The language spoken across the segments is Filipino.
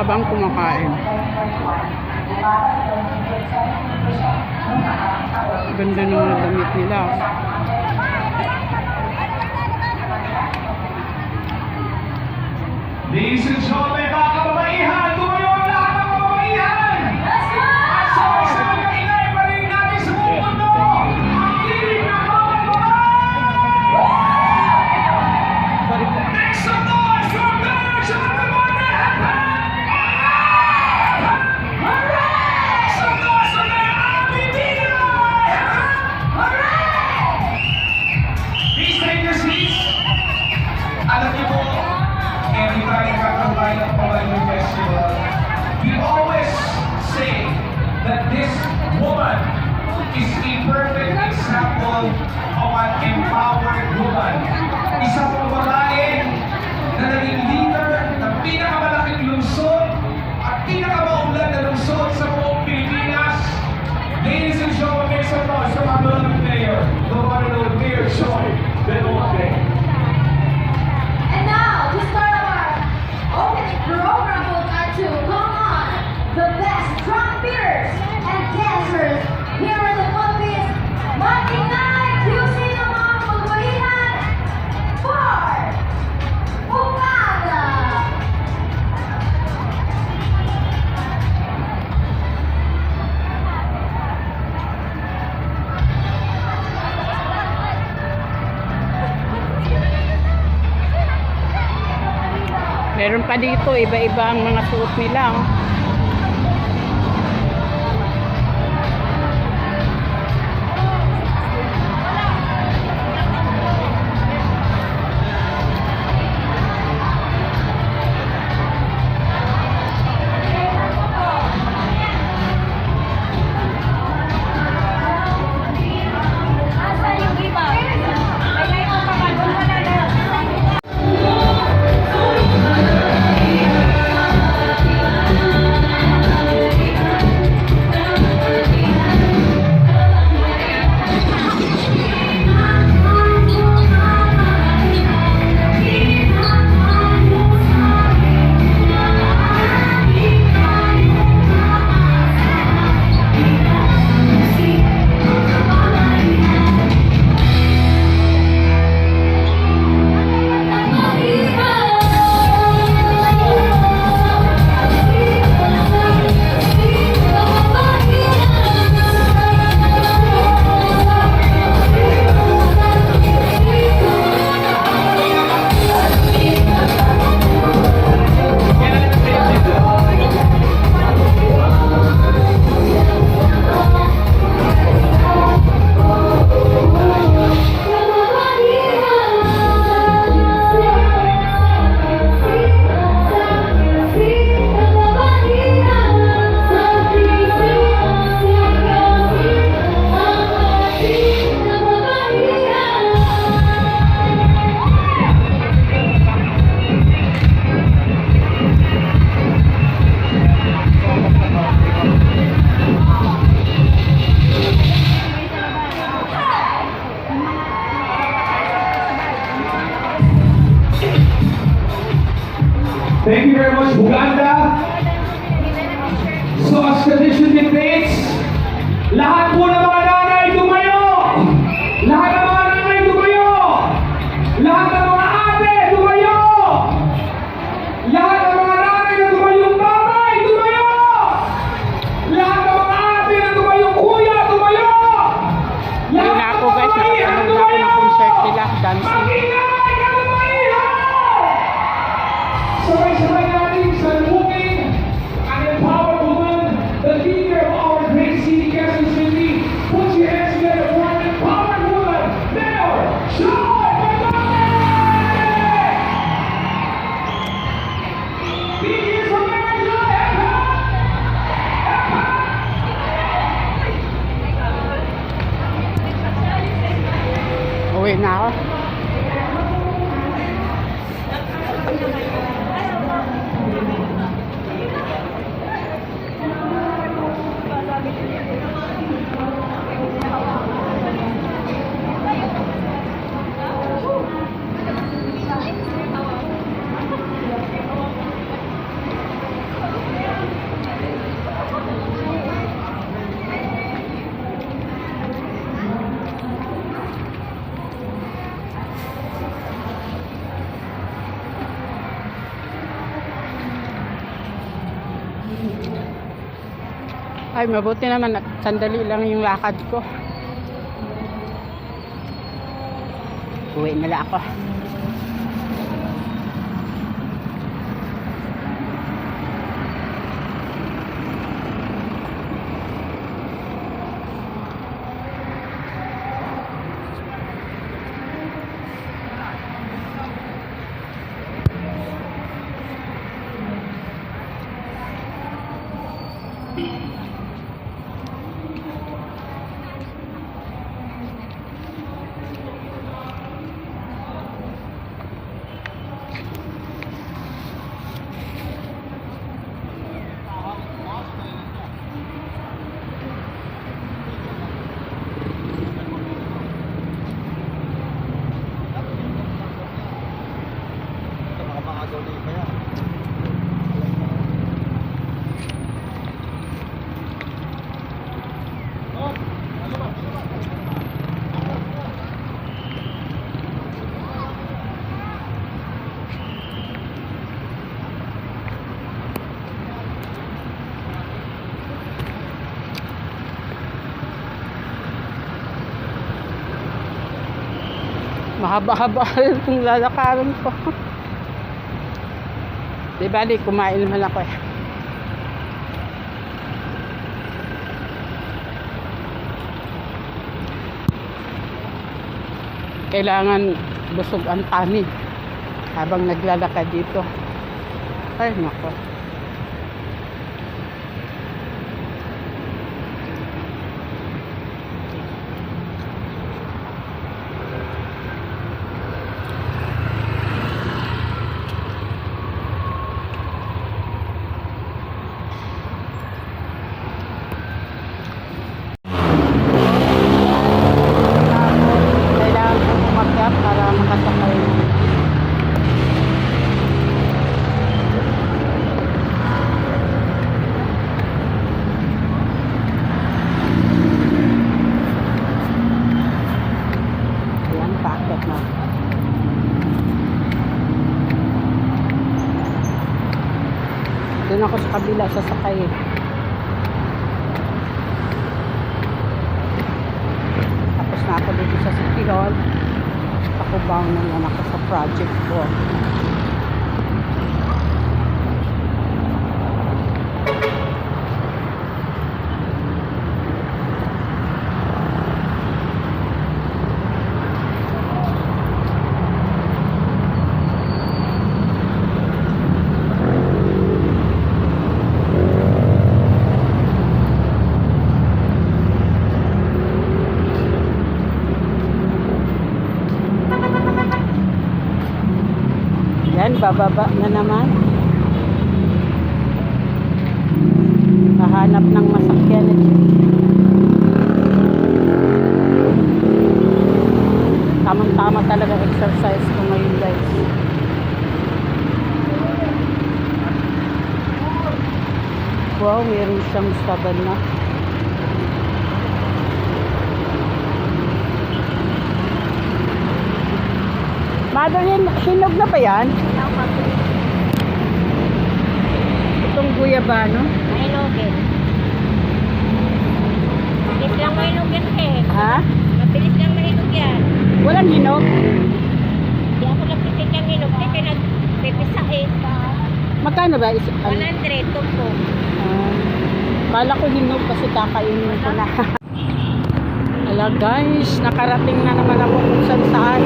habang kumakain. Ganda ng mga damit nila. Ladies and gentlemen, mga kababaihan, tumayo ang lahat ng kababaihan! At sabay-sabay na ingay pa rin natin sa buong mundo ang tinig ng bawat babae! Make some noise for Belgium and everyone that happened! Alright! Some noise for the RBD! Alright! Please take your seats. Alam niyo po, every time we combine the Pabalino Festival, we always say that this woman is a perfect example of an empowered woman. Isang babae na naging leader ng pinakamalaking lungsod at pinakamaunlad na lungsod sa buong Pilipinas. Ladies and gentlemen, make some noise for our beloved mayor, the one and only Mayor Joy Belmonte. And now, to start our opening program, we'd like to call on the best drum beaters and dancers here in the Philippines. Mag-ingay, QC ng mga kababaihan for Bunganga! Meron pa dito, iba-iba ang mga suot nila. Asan yung iba? May ko pa ba? Wala na. Thank you very much, Buganda. So as tradition dictates, lahat po ng mga nanay tumayo! Lahat ng mga nanay tumayo! Lahat ng mga ate tumayo! Lahat ng mga nanay na tumayong tatay tumayo! Lahat ng mga ate na tumayong kuya tumayo! Ayun na ako guys, nakapanood na ako ng concert nila, dancing. Mag-ingay ka tumayo! Sabay-sabay natin sa looking an empowered woman, the leader of our great city, Quezon City. Put your hands together for an empowered woman, Mayor Joy Belmonte! Big ears for Mayor Joy! Uwi na ako. Ay, mabuti naman at sandali lang yung lakad ko. Uwi na lang ako. Mahaba-haba yung lalakaran ko. Di bali, kumain naman ako eh. Kailangan busog ang tummy habang naglalakad dito. Ay, nako. Kailangan ko umakyat para makasakay. Ayan, paakyat na. Doon ako sa kabila sasakay eh. Tapos na ako dito sa City Hall. Pakubaw na lang ako sa project ko. Yan, bababa na naman. Hahanap ng masakyan. Tamang-tama talaga exercise ko ngayon, guys. Wow, meron siyang saban na. Madeline, hinog na ba yan? Itong guyabano? Mahilogin. Mabilis lang mahilogin eh. Ha? Mabilis lang mahilog yan. Walang hinog? Hindi ako nagpitit ng hinog. Kasi nagpipisa eh. Magkano ba? 100 tumpo. Kala ko hinog kasi kakainin ko na. Ala guys, nakarating na naman ako kung saan.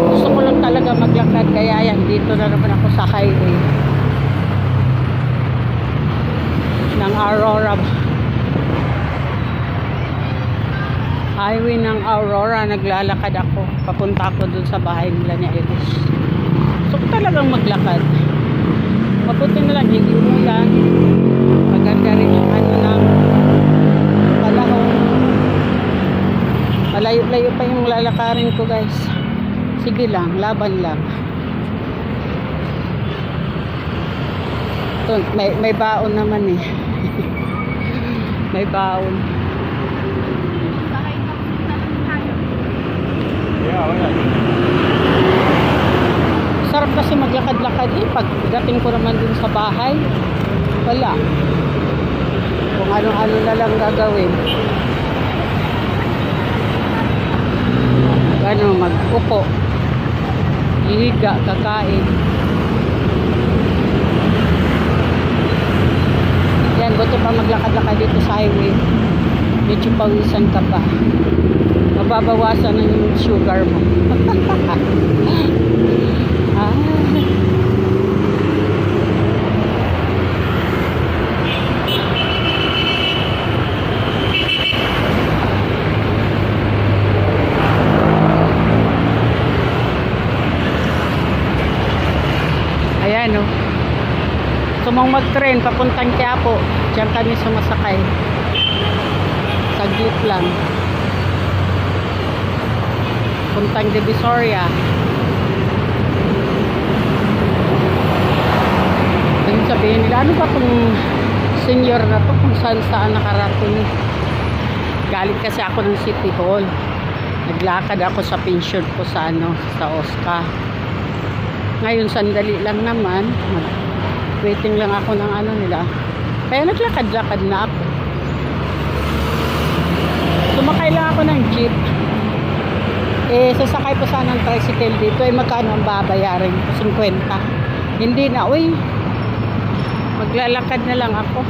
Gusto ko lang talaga maglakad kaya yan, dito na naman ako sa highway ng Aurora. Highway ng Aurora, naglalakad ako. Papunta ako dun sa bahay nila ni Elis. Gusto ko talagang maglakad. Mabuti na lang, hindi umulan. Maganda rin yung ano ng palahong. Malayo-layo pa yung lalakarin ko guys. Sige lang, laban lang. Ito, may baon naman eh. May baon. Sarap kasi maglakad-lakad eh. Pagdating ko naman dun sa bahay, wala. Kung ano-ano na lang gagawin. Ano, mag-upo. Hihiga, kakain. Yan, buti pa maglakad-lakad dito sa highway. Medyo pawisan ka pa. Mababawasan na yung sugar mo. Ah. Ayan o. Sumang mag-train papuntang Quiapo. Diyan kami sumasakay. Saglit lang. Puntang Divisoria. Ayun sabihin nila, ano ba itong senior na to kung saan nakarating? Galing kasi ako ng City Hall. Naglakad ako sa pension ko sa sa Oscar. Ngayon sandali lang naman. Waiting lang ako ng nila. Kaya naglakad-lakad na ako. Sumakay lang ako ng jeep. Sasakay pa sana ng tricycle dito. Magkano ang babayarin ko? 50. Hindi na. Uy, maglalakad na lang ako.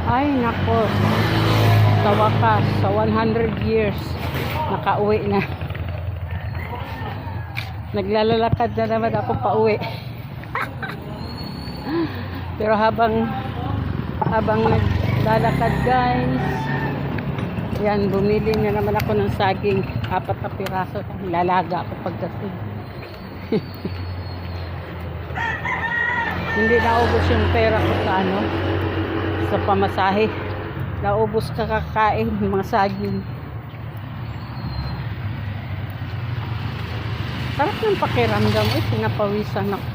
Ay, nako. Sa wakas, sa 100 years, nakauwi na. Naglalakad na naman ako pa uwi. Pero habang naglalakad guys, yan, bumili na naman ako ng saging, 4 na piraso. Lalaga ako pagdating. Hindi naubos yung pera ko sa sa pamasahe. Naubos kakain ng mga saging. Sarap ng pakiramdam. Pinapawisan ako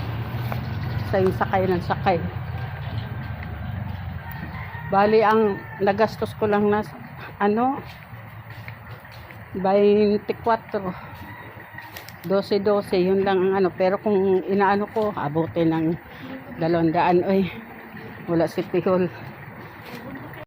sa yung sakay ng sakay. Bali, ang nagastos ko lang na 24. 12, yun lang ang pero kung inaano ko, abutin ng 200. Wala City Hall.